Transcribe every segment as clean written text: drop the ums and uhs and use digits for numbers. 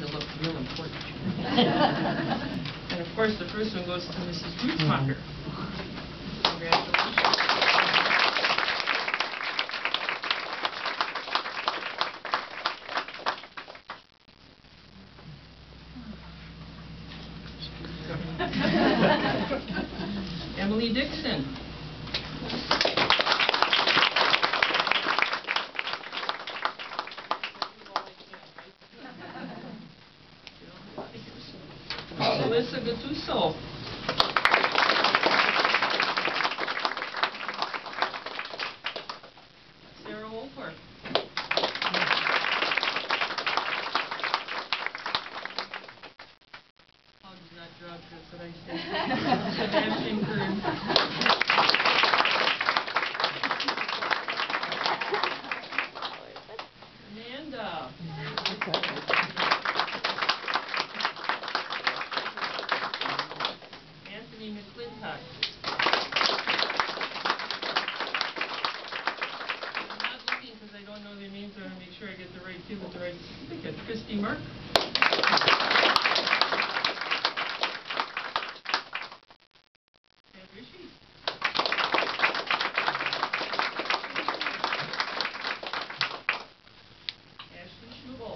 to look real important. And of course, the first one goes to Mrs. Gutzmacher. Congratulations. Emily Dixon. Melissa Gattuso. Sarah Wolford. Hugs, not drugs, that's what I say. Sebastian Kern. Amanda. Anthony McClintock. I'm not looking because I don't know their names. I want to make sure I get the right kid with the right certificate. Christy Mark. Ted Rishi. Ashley Schubel.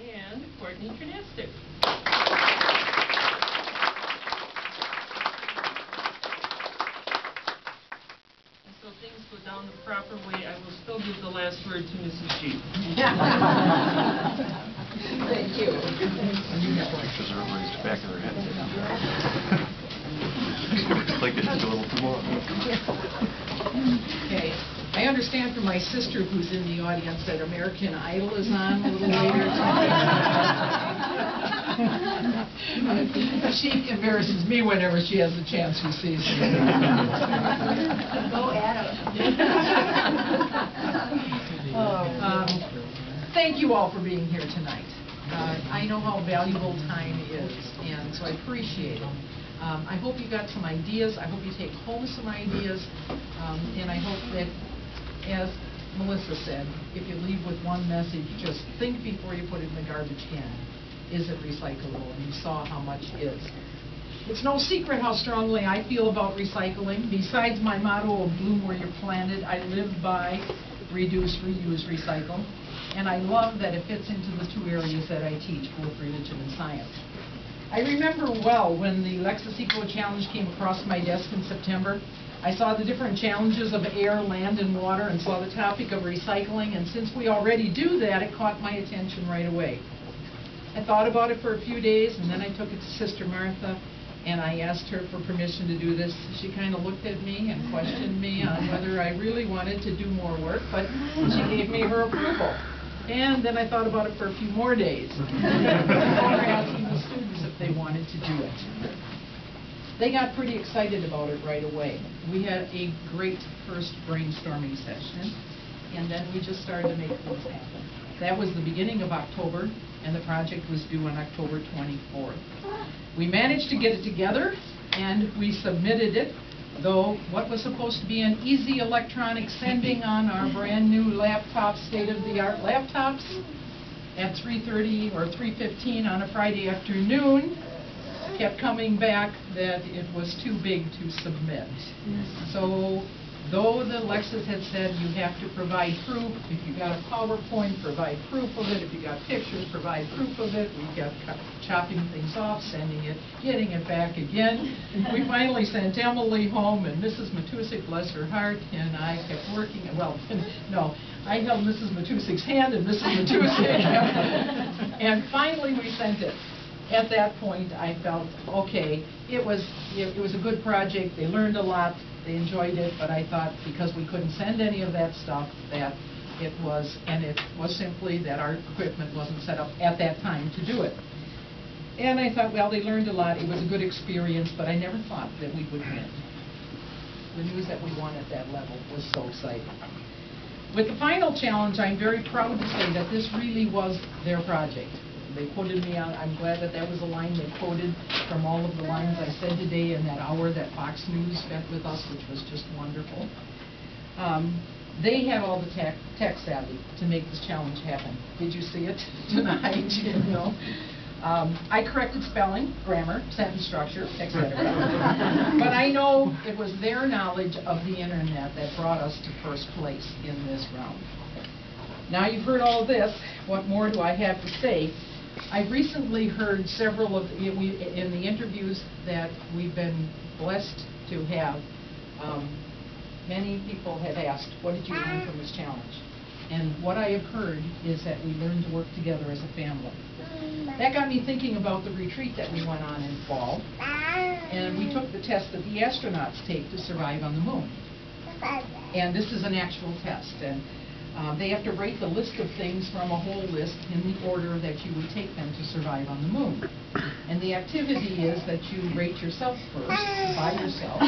And Courtney Trinastic. And so things go down the proper way, I will still give the last word to Mrs. G. Thank you. Because everybody's back of their head. Like they just a little too long. Okay. I understand from my sister who's in the audience that American Idol is on a little later tonight. She embarrasses me whenever she has a chance who sees me. Go Adam. Thank you all for being here tonight. I know how valuable time is, and so I appreciate it. I hope you got some ideas. I hope you take home some ideas, and I hope that, as Melissa said, if you leave with one message, just think before you put it in the garbage can. Is it recyclable? And you saw how much is. It's no secret how strongly I feel about recycling. Besides my motto of bloom where you're planted, I live by reduce, reuse, recycle. And I love that it fits into the two areas that I teach, both religion and science. I remember well when the Lexus Eco Challenge came across my desk in September. I saw the different challenges of air, land, and water, and saw the topic of recycling, and since we already do that, it caught my attention right away. I thought about it for a few days, and then I took it to Sister Martha, and I asked her for permission to do this. She kind of looked at me and questioned me on whether I really wanted to do more work, but she gave me her approval. And then I thought about it for a few more days before asking the students if they wanted to do it. They got pretty excited about it right away. We had a great first brainstorming session, and then we just started to make things happen. That was the beginning of October, and the project was due on October 24th. We managed to get it together, and we submitted it, though what was supposed to be an easy electronic sending on our brand new laptops, state-of-the-art laptops, at 3:30 or 3:15 on a Friday afternoon, kept coming back that it was too big to submit. So, though the Lexus had said you have to provide proof, if you got a PowerPoint, provide proof of it, if you got pictures, provide proof of it, we kept chopping things off, sending it, getting it back again. We finally sent Emily home, and Mrs. Matusik, bless her heart, and I kept working, well, no, I held Mrs. Matusik's hand, and Mrs. Matusik, and finally we sent it. At that point, I felt, okay, it was a good project, they learned a lot, they enjoyed it, but I thought because we couldn't send any of that stuff, that it was simply that our equipment wasn't set up at that time to do it. And I thought, well, they learned a lot, it was a good experience, but I never thought that we would win. The news that we won at that level was so exciting. With the final challenge, I'm very proud to say that this really was their project. They quoted me on, I'm glad that was a line they quoted from all of the lines I said today in that hour that Fox News spent with us, which was just wonderful. They had all the tech savvy to make this challenge happen. Did you see it tonight? You know? I corrected spelling, grammar, sentence structure, etc. But I know it was their knowledge of the internet that brought us to first place in this round. Now you've heard all of this. What more do I have to say? I've recently heard several of in the interviews that we've been blessed to have. Many people have asked, what did you learn from this challenge? And what I have heard is that we learned to work together as a family. That got me thinking about the retreat that we went on in fall. And we took the test that the astronauts take to survive on the moon. And this is an actual test. And they have to rate the list of things from a whole list in the order that you would take them to survive on the moon. And the activity is that you rate yourself first, by yourself,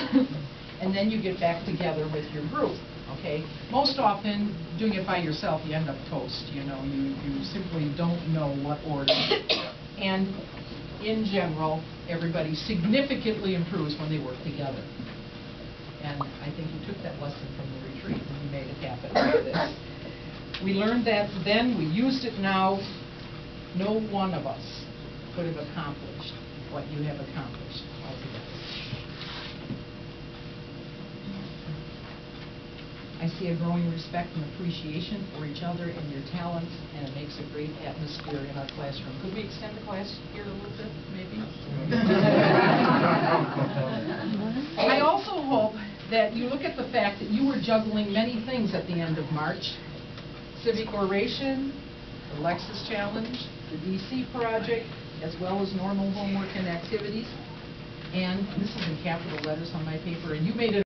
and then you get back together with your group. Okay? Most often, doing it by yourself, you end up toast. You know, you simply don't know what order. And in general, everybody significantly improves when they work together. And I think you took that lesson from the retreat and you made it happen with this. We learned that then, we used it now. No one of us could have accomplished what you have accomplished altogether. I see a growing respect and appreciation for each other and your talents, and it makes a great atmosphere in our classroom. Could we extend the class here a little bit, maybe? I also hope that you look at the fact that you were juggling many things at the end of March. Civic oration, the Lexus Challenge, the DC project, as well as normal homework and activities. And this is in capital letters on my paper, and you made it